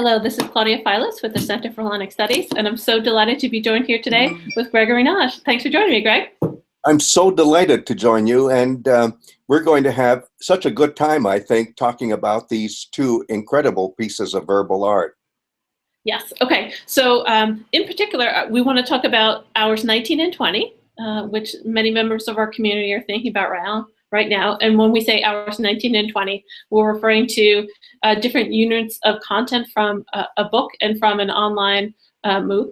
Hello, this is Claudia Filos with the Center for Hellenic Studies, and I'm so delighted to be joined here today with Gregory Nagy. Thanks for joining me, Greg. I'm so delighted to join you, and we're going to have such a good time, I think, talking about these two incredible pieces of verbal art. Yes, okay. So in particular, we want to talk about hours 19 and 20, which many members of our community are thinking about right now. And when we say hours 19 and 20, we're referring to different units of content from a book and from an online MOOC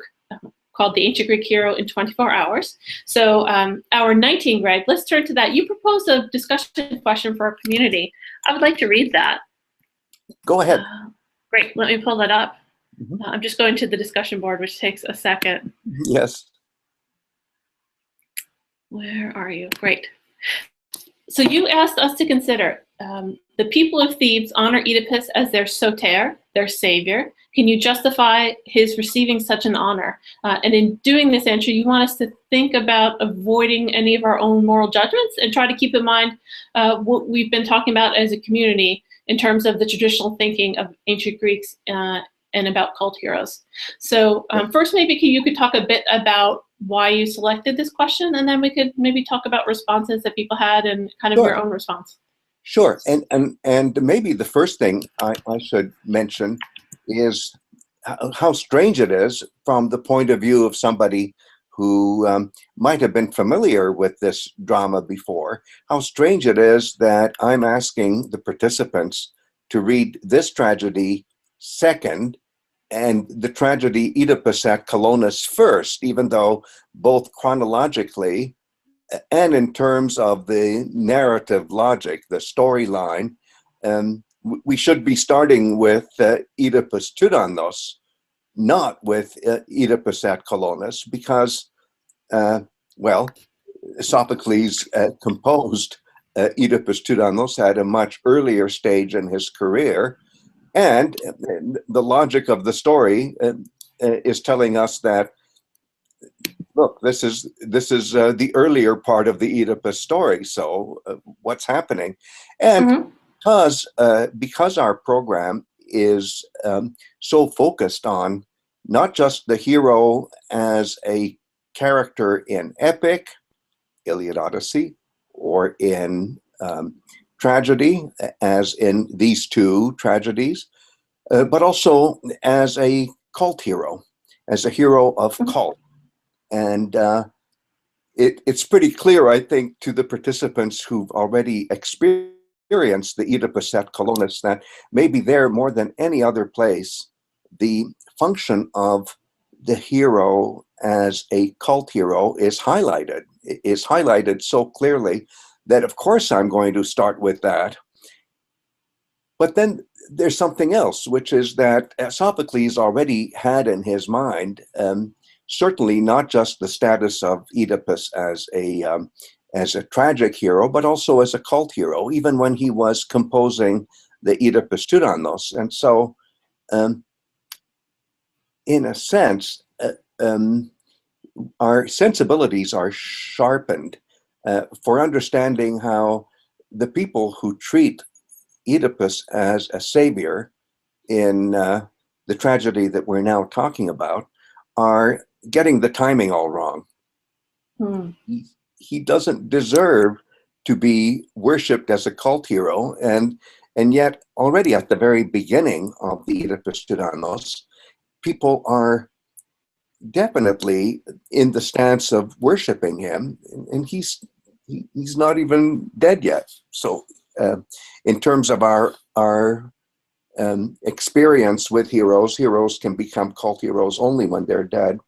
called The Ancient Greek Hero in 24 Hours. So hour 19, Greg, let's turn to that. You proposed a discussion question for our community. I would like to read that. Go ahead. Great, let me pull that up. I'm just going to the discussion board, which takes a second. Yes. Where are you? Great. So you asked us to consider the people of Thebes honor Oedipus as their soter, their savior. Can you justify his receiving such an honor? And in doing this answer, you want us to think about avoiding any of our own moral judgments and try to keep in mind what we've been talking about as a community in terms of the traditional thinking of ancient Greeks and about cult heroes. So first, maybe you could talk a bit about why you selected this question, and then we could maybe talk about responses that people had and kind of your own response. Sure, and maybe the first thing I should mention is how strange it is from the point of view of somebody who might have been familiar with this drama before, how strange it is that I'm asking the participants to read this tragedy second and the tragedy Oedipus at Colonus first, even though both chronologically and in terms of the narrative logic, the storyline, we should be starting with Oedipus turannos, not with Oedipus at Colonus, because, well, Sophocles composed Oedipus turannos at a much earlier stage in his career, and the logic of the story is telling us that, look, this is the earlier part of the Oedipus story. So what's happening? And because our program is so focused on not just the hero as a character in epic, Iliad, Odyssey, or in tragedy, as in these two tragedies, but also as a cult hero, as a hero of cult. And it's pretty clear, I think, to the participants who've already experienced the Oedipus at Colonus that maybe there, more than any other place, the function of the hero as a cult hero is highlighted so clearly that, of course, I'm going to start with that. But then there's something else, which is that Sophocles already had in his mind certainly not just the status of Oedipus as a tragic hero, but also as a cult hero, even when he was composing the Oedipus turannos. And so, in a sense, our sensibilities are sharpened for understanding how the people who treat Oedipus as a savior in the tragedy that we're now talking about are getting the timing all wrong. He doesn't deserve to be worshipped as a cult hero, and yet already at the very beginning of the Oedipus turannos, people are definitely in the stance of worshiping him, and he's not even dead yet. So in terms of our experience with heroes can become cult heroes only when they're dead.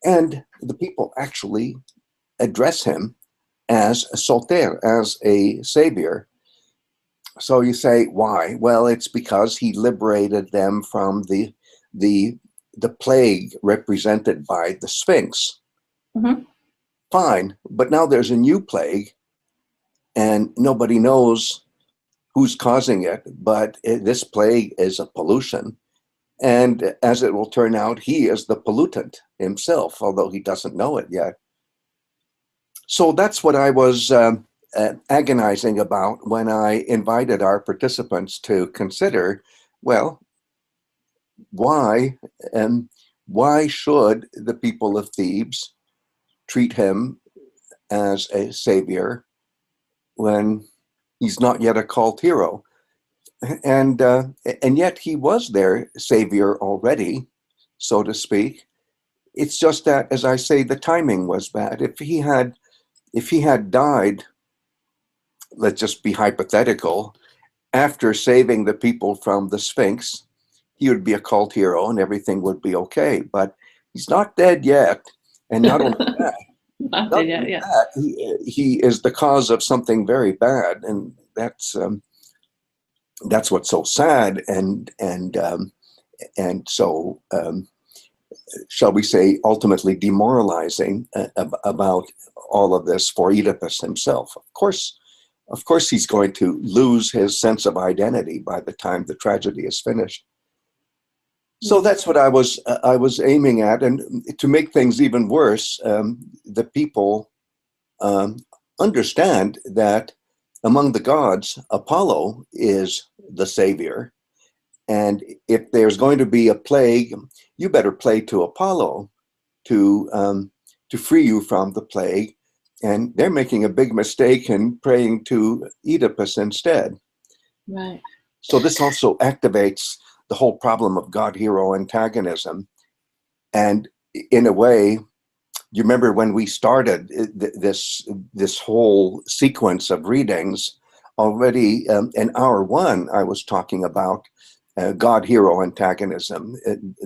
And the people actually address him as a soter, as a savior. So you say, why? Well, it's because he liberated them from the plague represented by the Sphinx. Fine, but now there's a new plague, and nobody knows who's causing it, but this plague is a pollution. And as it will turn out, he is the pollutant himself, although he doesn't know it yet. So that's what I was agonizing about when I invited our participants to consider, well, why why should the people of Thebes treat him as a savior when he's not yet a cult hero? And yet he was their savior already, so to speak. It's just that, as I say, the timing was bad. If he had died, let's just be hypothetical, after saving the people from the Sphinx, he would be a cult hero and everything would be okay. But he's not dead yet. And not only that, he is the cause of something very bad. And that's what's so sad and so, shall we say, ultimately demoralizing about all of this for Oedipus himself. Of course, he's going to lose his sense of identity by the time the tragedy is finished. So that's what I was aiming at, and to make things even worse, the people understand that among the gods, Apollo is the savior, and if there's going to be a plague, you better play to Apollo to free you from the plague. And they're making a big mistake in praying to Oedipus instead. Right. So this also activates the whole problem of God-hero antagonism. And in a way, you remember when we started this whole sequence of readings, already in hour one, I was talking about God-hero antagonism,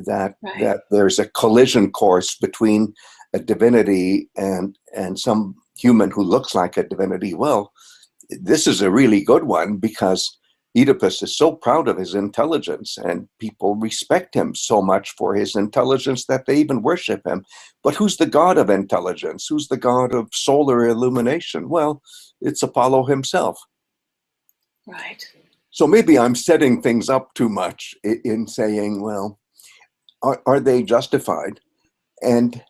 that there's a collision course between a divinity and some human who looks like a divinity. Well, this is a really good one because Oedipus is so proud of his intelligence and people respect him so much for his intelligence that they even worship him. But who's the god of intelligence? Who's the god of solar illumination? Well, it's Apollo himself. Right. So maybe I'm setting things up too much in saying, well, are they justified? And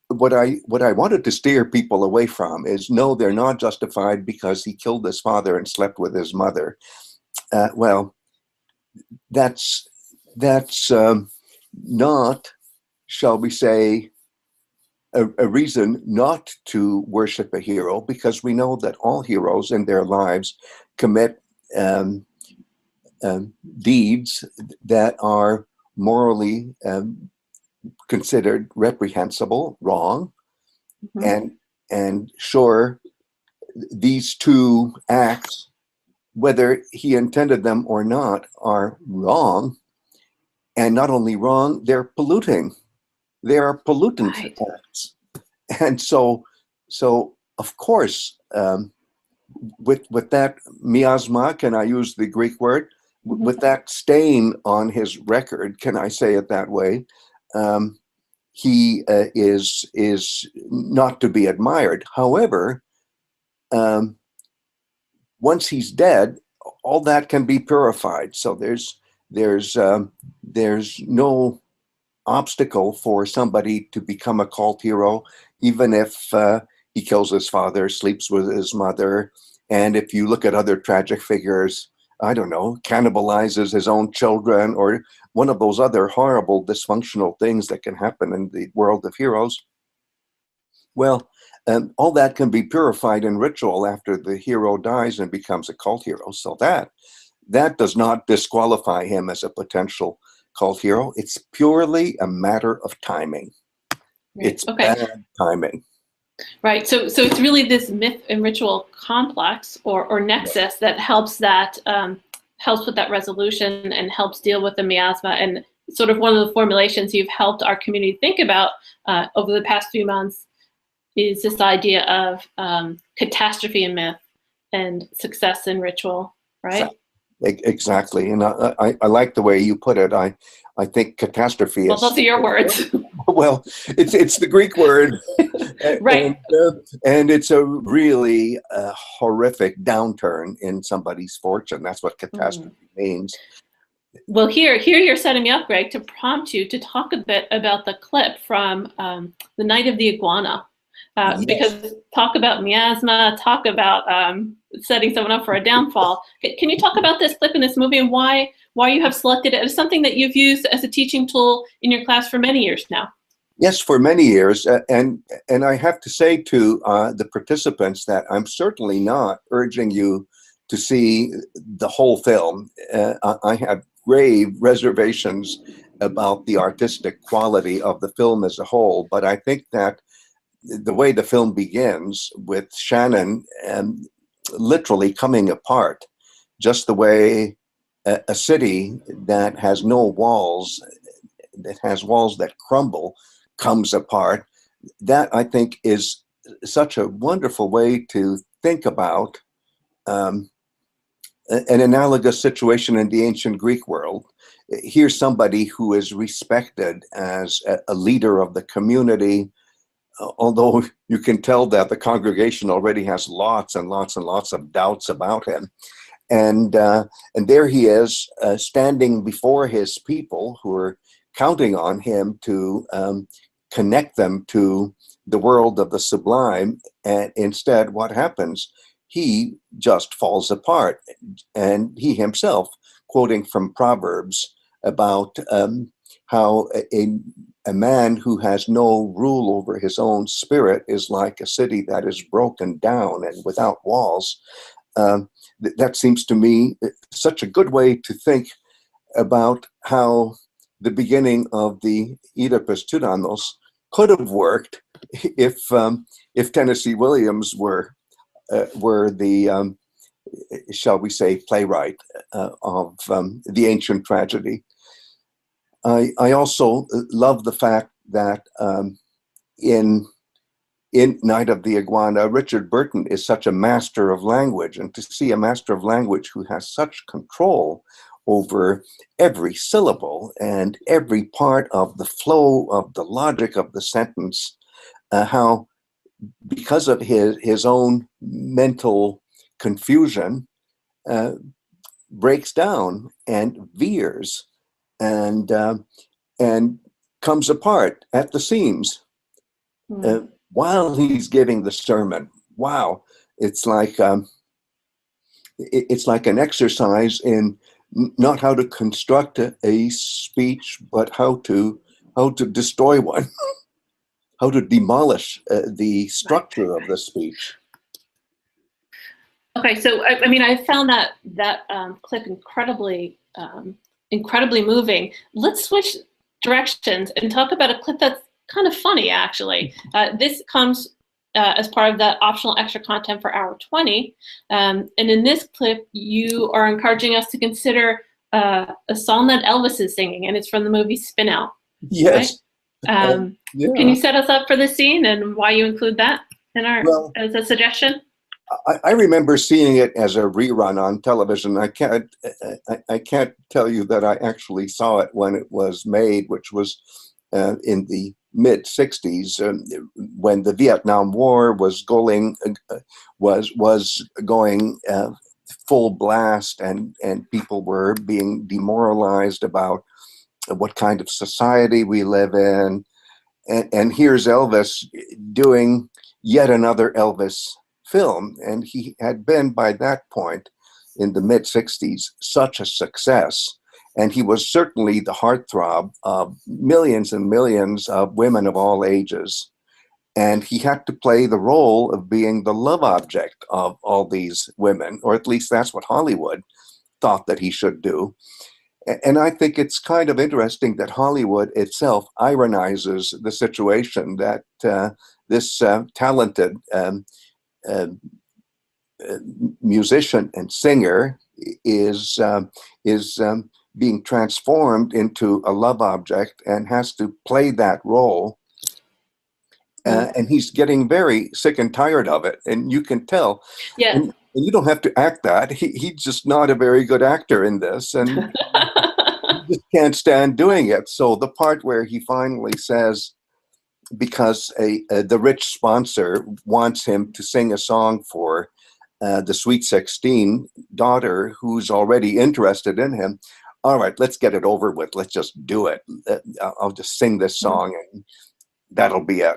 what I wanted to steer people away from is, no, they're not justified because he killed his father and slept with his mother. Well, that's not, shall we say, a reason not to worship a hero, because we know that all heroes in their lives commit deeds that are morally considered reprehensible, wrong, and sure, these two acts, whether he intended them or not, are wrong, and not only wrong, they're polluting. They are pollutant acts, and so of course, with that miasma, can I use the Greek word? With that stain on his record, can I say it that way? He is not to be admired. However, once he's dead, all that can be purified. So there's no obstacle for somebody to become a cult hero, even if he kills his father, sleeps with his mother, and if you look at other tragic figures, I don't know, cannibalizes his own children, or one of those other horrible dysfunctional things that can happen in the world of heroes. Well, all that can be purified in ritual after the hero dies and becomes a cult hero. So that does not disqualify him as a potential cult hero. It's purely a matter of timing. Right. It's bad timing. Right. So it's really this myth and ritual complex or nexus that helps helps with that resolution and helps deal with the miasma. And sort of one of the formulations you've helped our community think about over the past few months is this idea of catastrophe in myth and success in ritual, right? Exactly. And I like the way you put it. I think catastrophe is... Well, those are your words. Well, it's the Greek word. Right. And it's a really horrific downturn in somebody's fortune. That's what catastrophe means. Well, here you're setting me up, Greg, to prompt you to talk a bit about the clip from The Night of the Iguana. Yes. Because talk about miasma, talk about setting someone up for a downfall. Can you talk about this clip in this movie and why you have selected it as something that you've used as a teaching tool in your class for many years now? Yes, for many years, and I have to say to the participants that I'm certainly not urging you to see the whole film. I have grave reservations about the artistic quality of the film as a whole, but I think that the way the film begins with Shannon literally coming apart, just the way a city that has no walls, that has walls that crumble, comes apart, that I think is such a wonderful way to think about an analogous situation in the ancient Greek world. Here's somebody who is respected as a leader of the community, although you can tell that the congregation already has lots and lots and lots of doubts about him. And there he is, standing before his people who are counting on him to connect them to the world of the sublime. And instead, what happens? He just falls apart. And he himself, quoting from Proverbs about how a man who has no rule over his own spirit is like a city that is broken down and without walls. That seems to me such a good way to think about how the beginning of the Oedipus turannos could have worked if Tennessee Williams were the shall we say playwright of the ancient tragedy. I also love the fact that in Night of the Iguana, Richard Burton is such a master of language, and to see a master of language who has such control over every syllable and every part of the flow of the logic of the sentence, how because of his own mental confusion breaks down and veers and comes apart at the seams while he's giving the sermon. Wow, it's like an exercise in not how to construct a speech, but how to destroy one, how to demolish the structure of the speech. Okay, so I mean, I found that clip incredibly moving. Let's switch directions and talk about a clip that's kind of funny, actually. This comes as part of the optional extra content for hour 20. And in this clip, you are encouraging us to consider a song that Elvis is singing, and it's from the movie Spinout. Yes. Right? Yeah. Can you set us up for this scene and why you include that in our as a suggestion? I remember seeing it as a rerun on television. I can't tell you that I actually saw it when it was made, which was in the mid-60s, when the Vietnam War was going full blast, and people were being demoralized about what kind of society we live in. And here's Elvis doing yet another Elvis film, and he had been by that point in the mid-60s such a success, and he was certainly the heartthrob of millions and millions of women of all ages, and he had to play the role of being the love object of all these women, or at least that's what Hollywood thought that he should do. And I think it's kind of interesting that Hollywood itself ironizes the situation, that this talented musician and singer is being transformed into a love object and has to play that role. And he's getting very sick and tired of it. And you can tell. Yeah. And you don't have to act that. He's just not a very good actor in this. And he just can't stand doing it. So the part where he finally says, because the rich sponsor wants him to sing a song for the Sweet 16 daughter who's already interested in him. All right, let's get it over with. Let's just do it. I'll just sing this song and that'll be it.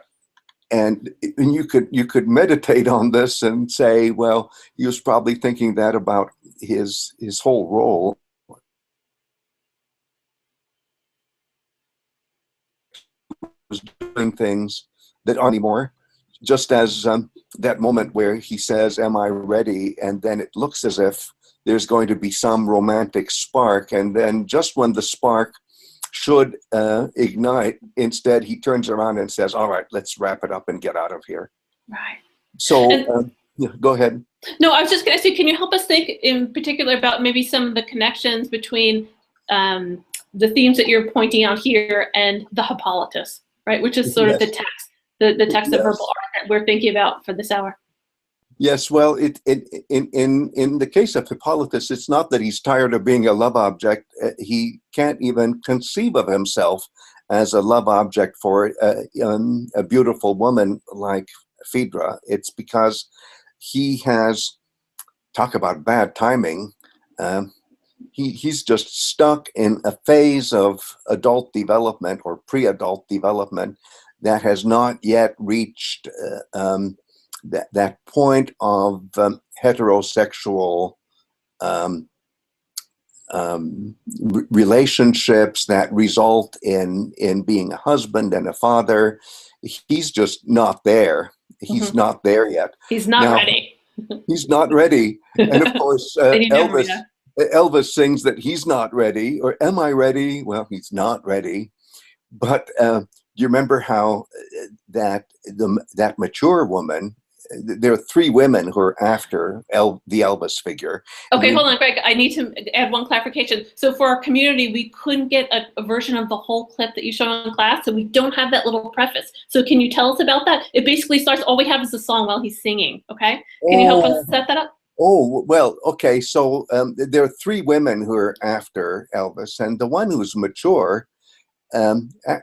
and you could meditate on this and say, well, he was probably thinking that about his whole role. Was doing things that aren't anymore, just as that moment where he says, "Am I ready?" and then it looks as if there's going to be some romantic spark, and then just when the spark should ignite, instead he turns around and says, "All right, let's wrap it up and get out of here." Right. So yeah, go ahead. No, I was just going to say, can you help us think in particular about maybe some of the connections between the themes that you're pointing out here and the Hippolytus, right? Which is sort of the text, the text of verbal art that we're thinking about for this hour. Yes, well, in the case of Hippolytus, it's not that he's tired of being a love object. He can't even conceive of himself as a love object for a beautiful woman like Phaedra. It's because he has, talk about bad timing, he's just stuck in a phase of adult development or pre-adult development that has not yet reached that point of heterosexual relationships that result in being a husband and a father. He's just not there. He's not there yet. He's not ready. He's not ready. And of course, Elvis sings that he's not ready, or am I ready? Well, he's not ready. But do you remember how that mature woman, there are three women who are after the Elvis figure. Okay, hold on, Greg. I need to add one clarification. So for our community, we couldn't get a version of the whole clip that you showed in class, so we don't have that little preface. So can you tell us about that? It basically starts, all we have is the song while he's singing, okay? Can you help us set that up? Oh, well, okay. So there are three women who are after Elvis, and the one who's mature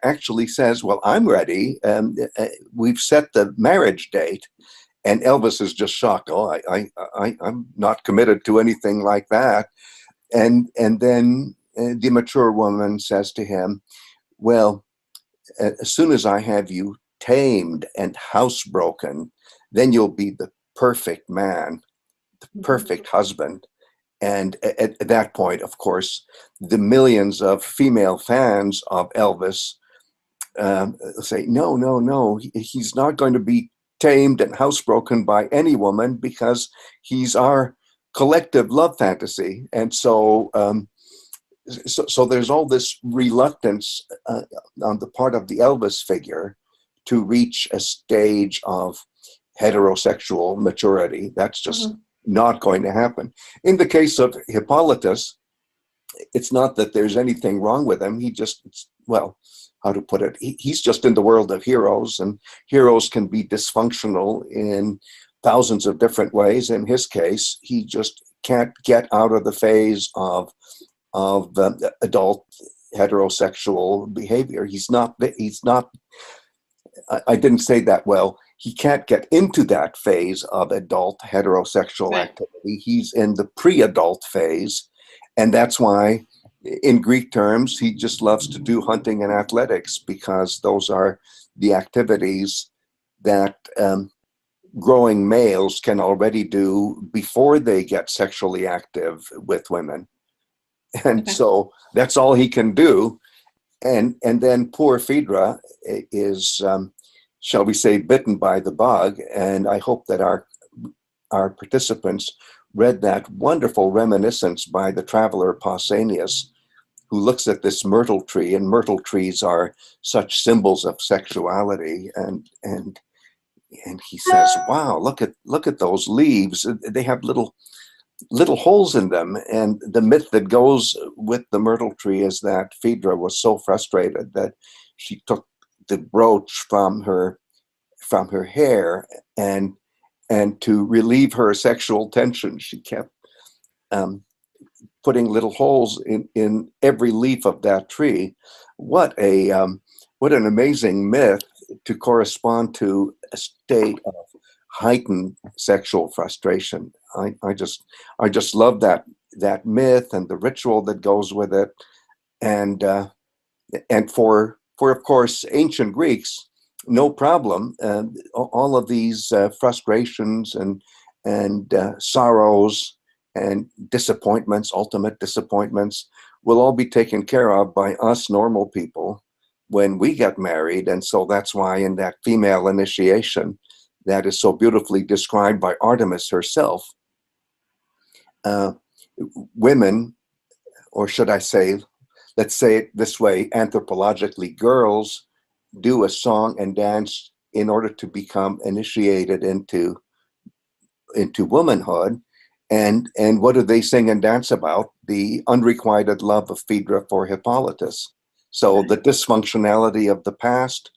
actually says, well, I'm ready. We've set the marriage date. And Elvis is just shocked. Oh, I'm not committed to anything like that. And then the mature woman says to him, well, as soon as I have you tamed and housebroken, then you'll be the perfect man, the perfect husband. And at that point, of course, the millions of female fans of Elvis say, no, he's not going to be tamed and housebroken by any woman because he's our collective love fantasy. And so so there's all this reluctance on the part of the Elvis figure to reach a stage of heterosexual maturity. That's just not going to happen. In the case of Hippolytus, it's not that there's anything wrong with him. He just, well, how to put it, he's just in the world of heroes, and heroes can be dysfunctional in thousands of different ways. In his case, he just can't get out of the phase of adult heterosexual behavior. He's not, I didn't say that well. He can't get into that phase of adult heterosexual activity. He's in the pre-adult phase, and that's why in Greek terms, he just loves to do hunting and athletics, because those are the activities that growing males can already do before they get sexually active with women. And so that's all he can do. And then poor Phaedra is, shall we say, bitten by the bug. And I hope that our participants read that wonderful reminiscence by the traveler Pausanias, who looks at this myrtle tree, and myrtle trees are such symbols of sexuality, and he says, wow, look at those leaves. They have little holes in them. And the myth that goes with the myrtle tree is that Phaedra was so frustrated that she took the brooch from her hair, and to relieve her sexual tension, she kept putting little holes in every leaf of that tree. What an amazing myth to correspond to a state of heightened sexual frustration. I just love that myth and the ritual that goes with it. And for of course ancient Greeks, no problem. All of these frustrations and sorrows and disappointments, ultimate disappointments, will all be taken care of by us normal people when we get married. And so that's why in that female initiation that is so beautifully described by Artemis herself, women, or should I say, let's say it this way, anthropologically, girls do a song and dance in order to become initiated into womanhood. And what do they sing and dance about? The unrequited love of Phaedra for Hippolytus. So the dysfunctionality of the past,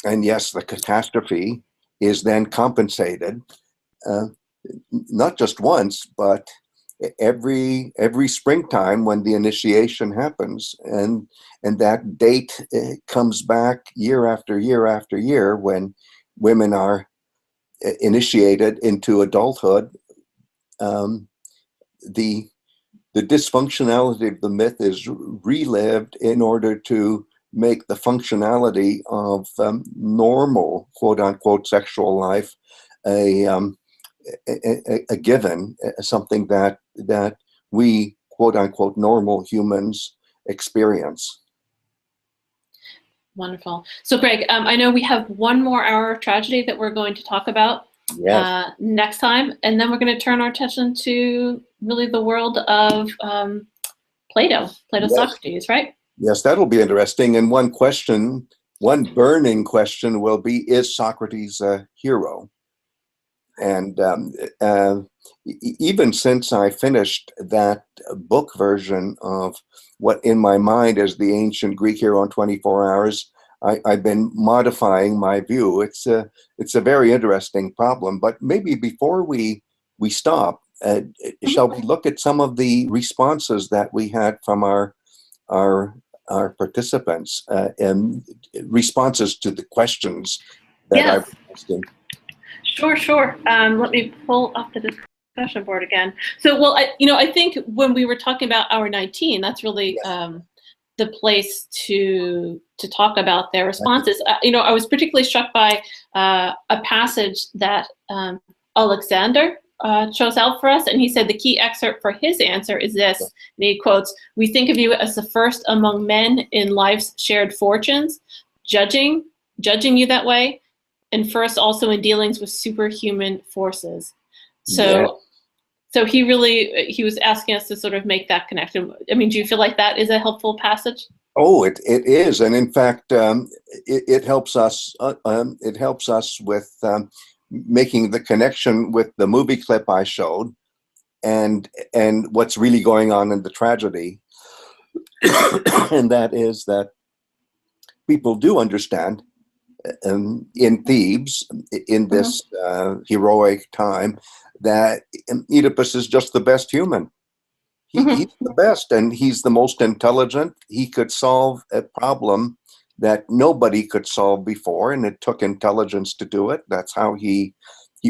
and yes, the catastrophe, is then compensated, not just once, but every springtime when the initiation happens, and that date comes back year after year after year when women are initiated into adulthood. The dysfunctionality of the myth is relived in order to make the functionality of normal, quote unquote, sexual life a given, something that we, quote unquote, normal humans experience. Wonderful. So Greg, I know we have one more hour of tragedy that we're going to talk about next time, and then we're going to turn our attention to really the world of Plato's Socrates, right? Yes, that'll be interesting. And one burning question will be, is Socrates a hero? And even since I finished that book version of what in my mind is the ancient Greek hero in 24 hours, I've been modifying my view. It's a very interesting problem. But maybe before we stop, shall we look at some of the responses that we had from our participants and responses to the questions that I've posted? Sure. Let me pull up the discussion board again. So, well, I think when we were talking about hour 19, that's really the place to talk about their responses. I was particularly struck by a passage that Alexander chose out for us, and he said the key excerpt for his answer is this, and he quotes, "We think of you as the first among men in life's shared fortunes, judging you that way, and first also in dealings with superhuman forces." So he was asking us to sort of make that connection. I mean, do you feel like that is a helpful passage? Oh, it is, and in fact, it helps us. It helps us with making the connection with the movie clip I showed, and what's really going on in the tragedy, and that is that people do understand in Thebes, in this heroic time, that Oedipus is just the best human. He's the best, and he's the most intelligent. He could solve a problem that nobody could solve before, and it took intelligence to do it. That's how he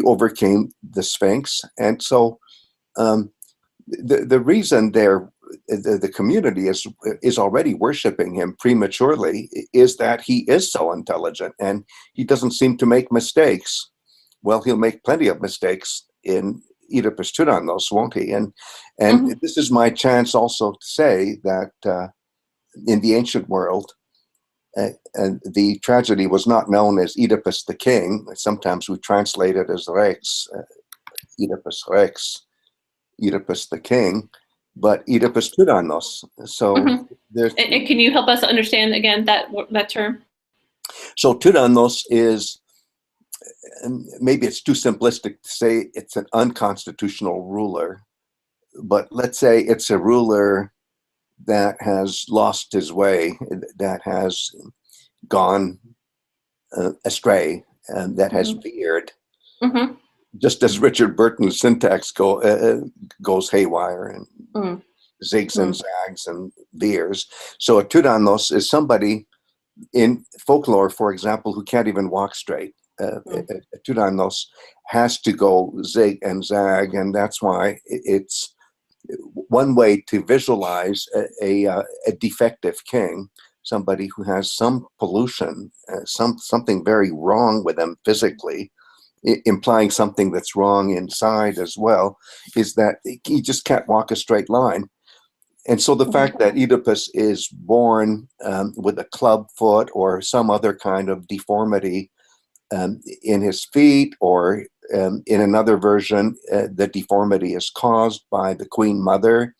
overcame the Sphinx. And so the reason the community is already worshiping him prematurely is that he is so intelligent and he doesn't seem to make mistakes. Well, he'll make plenty of mistakes in Oedipus Turannos, won't he? And this is my chance also to say that in the ancient world, the tragedy was not known as Oedipus the king. Sometimes we translate it as Rex, Oedipus Rex, Oedipus the king, but Oedipus Turannos. So there's. And can you help us understand again that term? So Turannos is, maybe it's too simplistic to say it's an unconstitutional ruler, but let's say it's a ruler that has lost his way, that has gone astray, and that has veered. Just as Richard Burton's syntax goes haywire and zigs and zags and veers. So a Turannos is somebody in folklore, for example, who can't even walk straight. A Turannos has to go zig and zag, and that's why it's one way to visualize a defective king. somebody who has some pollution, something very wrong with them physically, implying something that's wrong inside as well, is that he just can't walk a straight line. And so the fact that Oedipus is born with a club foot or some other kind of deformity in his feet, or in another version, the deformity is caused by the Queen Mother,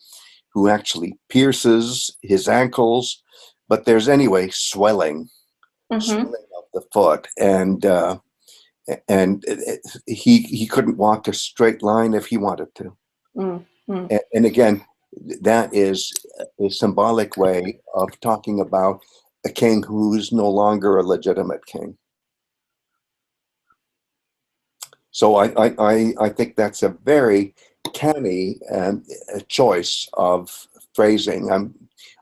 who actually pierces his ankles. But there's anyway swelling of the foot, and he couldn't walk a straight line if he wanted to. And again, that is a symbolic way of talking about a king who's no longer a legitimate king. So I think that's a very canny choice of phrasing.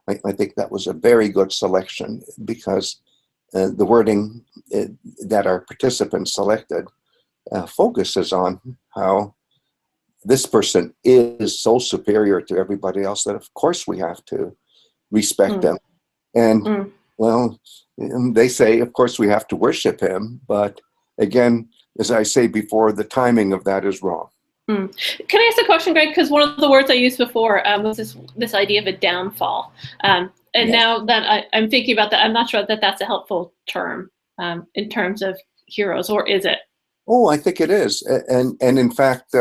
I think that was a very good selection, because the wording that our participants selected focuses on how this person is so superior to everybody else that of course we have to respect them. And well, they say of course we have to worship him, but again, as I say before, the timing of that is wrong. Can I ask a question, Greg? Because one of the words I used before was this idea of a downfall. And yes. Now that I'm thinking about that, I'm not sure that that's a helpful term in terms of heroes, or is it? Oh, I think it is. And in fact,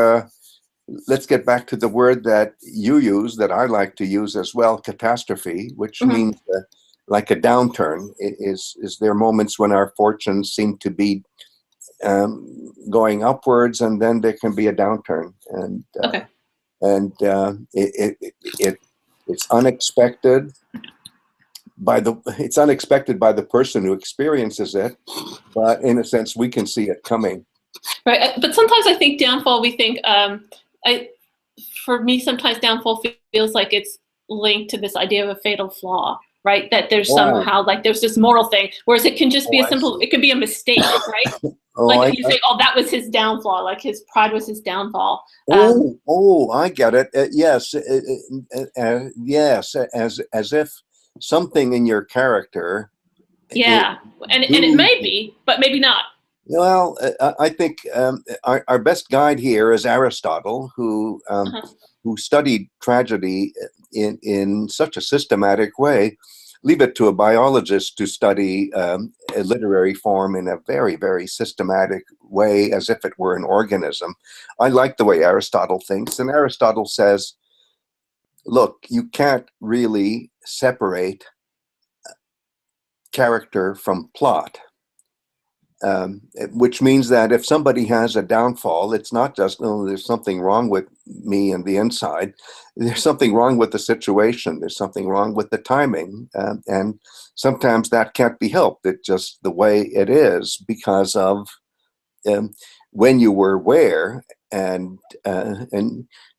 let's get back to the word that you use, that I like to use as well, catastrophe, which means like a downturn. Is there moments when our fortunes seem to be going upwards, and then there can be a downturn, and it's unexpected by the person who experiences it, but in a sense we can see it coming. Right, but sometimes I think downfall. We think for me, sometimes downfall feels like it's linked to this idea of a fatal flaw. Right, that there's somehow like there's this moral thing, whereas it can just be a simple. It could be a mistake, right? Like you say, oh, that was his downfall. Like his pride was his downfall. I get it. Yes, yes, as if something in your character. Yeah, and it may be, but maybe not. Well, I think our best guide here is Aristotle, who studied tragedy in such a systematic way. Leave it to a biologist to study a literary form in a very, very systematic way, as if it were an organism. I like the way Aristotle thinks, and Aristotle says, look, you can't really separate character from plot. Which means that if somebody has a downfall, it's not just, oh, there's something wrong with me and the inside. There's something wrong with the situation. There's something wrong with the timing. And sometimes that can't be helped. It's just the way it is because of when you were where, and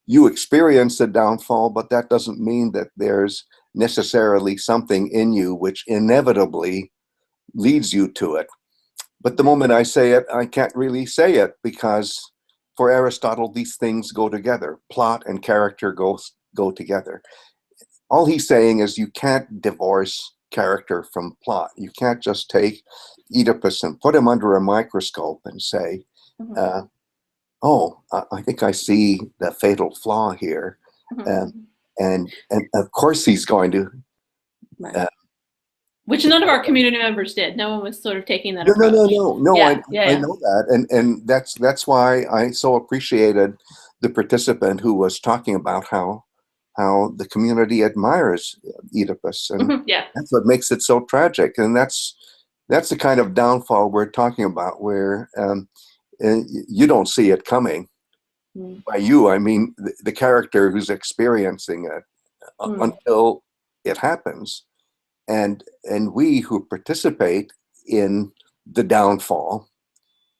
you experience a downfall, but that doesn't mean that there's necessarily something in you which inevitably leads you to it. But the moment I say it, I can't really say it, because for Aristotle, these things go together. Plot and character go together. All he's saying is you can't divorce character from plot. You can't just take Oedipus and put him under a microscope and say, oh, I think I see the fatal flaw here. And of course he's going to... Which none of our community members did. No one was sort of taking that approach. No. I know that, and that's why I so appreciated the participant who was talking about how the community admires Oedipus, and that's what makes it so tragic. And that's the kind of downfall we're talking about, where you don't see it coming. By you, I mean the character who's experiencing it until it happens. And we who participate in the downfall,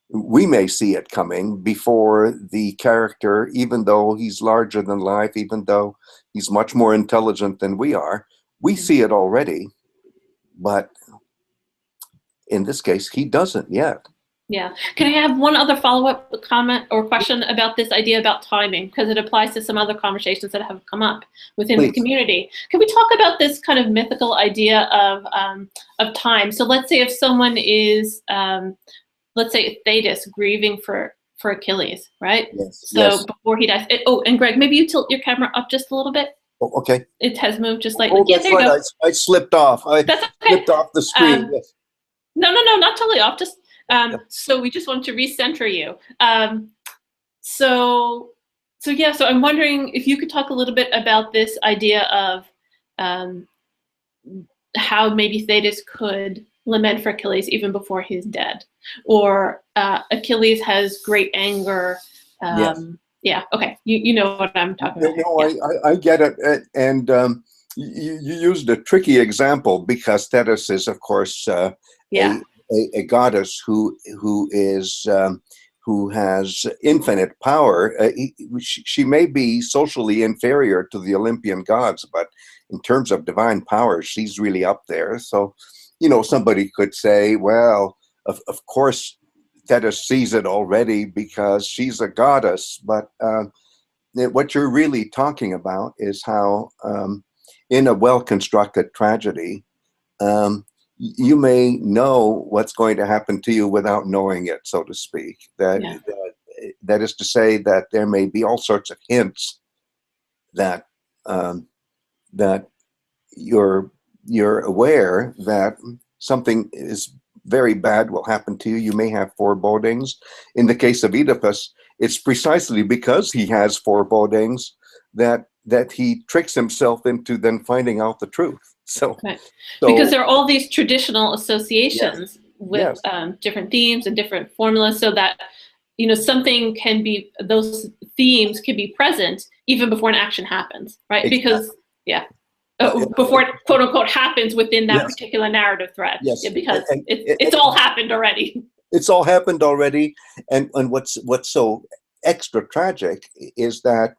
we may see it coming before the character, even though he's larger than life, even though he's much more intelligent than we are. We see it already, but in this case, he doesn't yet. Yeah. Can I have one other follow-up comment or question about this idea about timing? Because it applies to some other conversations that have come up within the community. Can we talk about this kind of mythical idea of time? So let's say if someone is, let's say Thetis grieving for Achilles, right? Yes. So before he dies. Oh, and Greg, maybe you tilt your camera up just a little bit. Oh, okay. It has moved just slightly. Oh, that's right. I slipped off. That's okay. Slipped off the screen. Yes. No, not totally off. Just so we just want to recenter you. So I'm wondering if you could talk a little bit about this idea of how maybe Thetis could lament for Achilles even before he's dead, or Achilles has great anger. Yes. Yeah. Okay. You know what I'm talking about. No, yeah. I get it, and you used a tricky example because Thetis is, of course, a goddess who has infinite power. She may be socially inferior to the Olympian gods, but in terms of divine power, she's really up there. So, somebody could say, well, of course, Thetis sees it already because she's a goddess. But what you're really talking about is how, in a well-constructed tragedy, you may know what's going to happen to you without knowing it, so to speak. That is to say that there may be all sorts of hints that that you're aware that something is very bad will happen to you. You may have forebodings. In the case of Oedipus, it's precisely because he has forebodings that he tricks himself into then finding out the truth. So because there are all these traditional associations with different themes and different formulas, so that something can be, those themes can be present even before an action happens, right? Because before it quote unquote happens within that particular narrative thread. Yes. Because it's all happened already. It's all happened already, and what's so extra tragic is that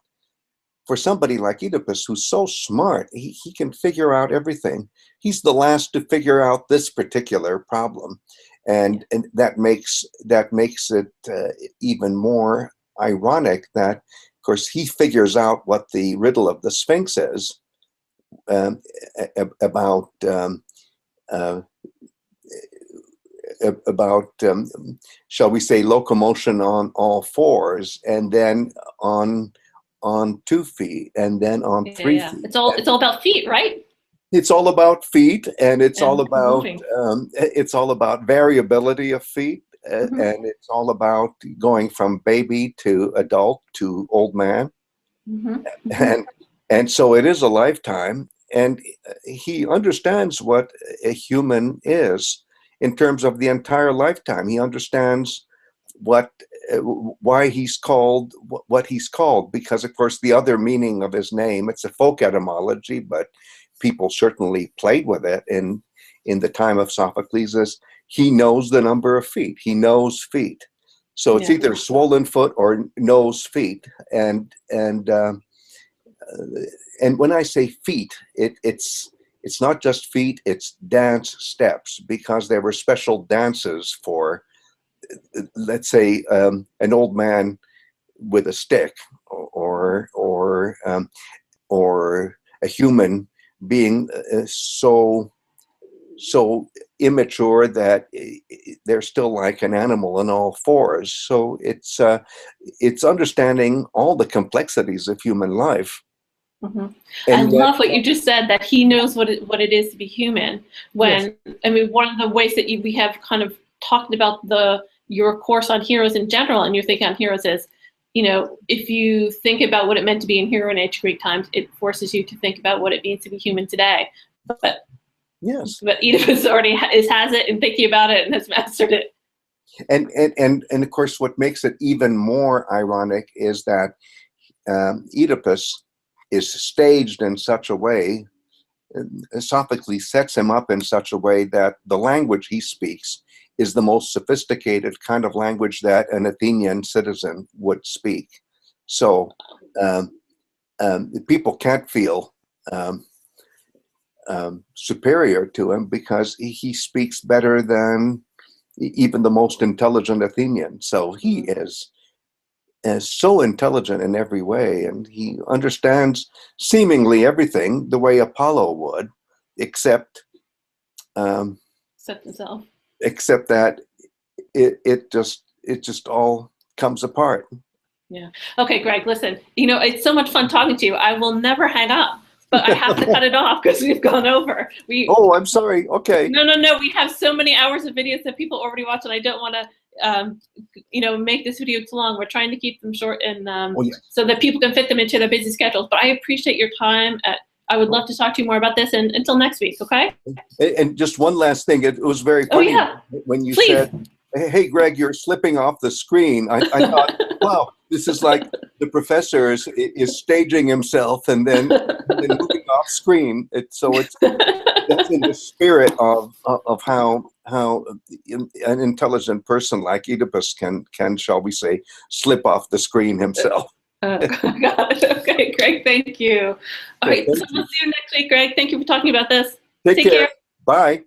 for somebody like Oedipus, who's so smart, he can figure out everything. He's the last to figure out this particular problem, and that makes it even more ironic that, of course, he figures out what the riddle of the Sphinx is, about shall we say, locomotion on all fours, and then on 2 feet, and then on 3 feet. It's all about feet, right? It's all about feet, and it's all about variability of feet, and it's all about going from baby to adult to old man, and so it is a lifetime, and he understands what a human is in terms of the entire lifetime. He understands why he's called what he's called, because of course the other meaning of his name, it's a folk etymology, but people certainly played with it in the time of Sophocles, is he knows the number of feet. He knows feet. So it's either swollen foot or knows feet. And when I say feet, it's not just feet, it's dance steps, because there were special dances for, let's say, an old man with a stick, or a human being so immature that they're still like an animal on all fours. So it's understanding all the complexities of human life. I love what you just said, that he knows what it is to be human. I mean, one of the ways that we have kind of talked about your course on heroes in general, and your thinking on heroes is, if you think about what it meant to be in hero in ancient Greek times, it forces you to think about what it means to be human today. But Oedipus already has it and thinking about it and has mastered it. And of course, what makes it even more ironic is that Oedipus is staged in such a way, Sophocles sets him up in such a way that the language he speaks is the most sophisticated kind of language that an Athenian citizen would speak. So people can't feel superior to him because he speaks better than even the most intelligent Athenian. So he is so intelligent in every way, and he understands seemingly everything the way Apollo would, except himself. Except that it just all comes apart. Yeah. Okay, Greg, listen, it's so much fun talking to you. I will never hang up, but I have to cut it off because we've gone over. Oh, I'm sorry. Okay. No. We have so many hours of videos that people already watch, and I don't want to, make this video too long. We're trying to keep them short and so that people can fit them into their busy schedules. But I appreciate your time. I would love to talk to you more about this. And until next week, okay? And just one last thing. It was very funny when you said, "Hey, Greg, you're slipping off the screen." I thought, wow, this is like the professor is staging himself and then moving off screen. That's in the spirit of how an intelligent person like Oedipus can, shall we say, slip off the screen himself. Got it. Okay, Greg, thank you. All right, so we'll see you next week, Greg. Thank you for talking about this. Take care. Bye.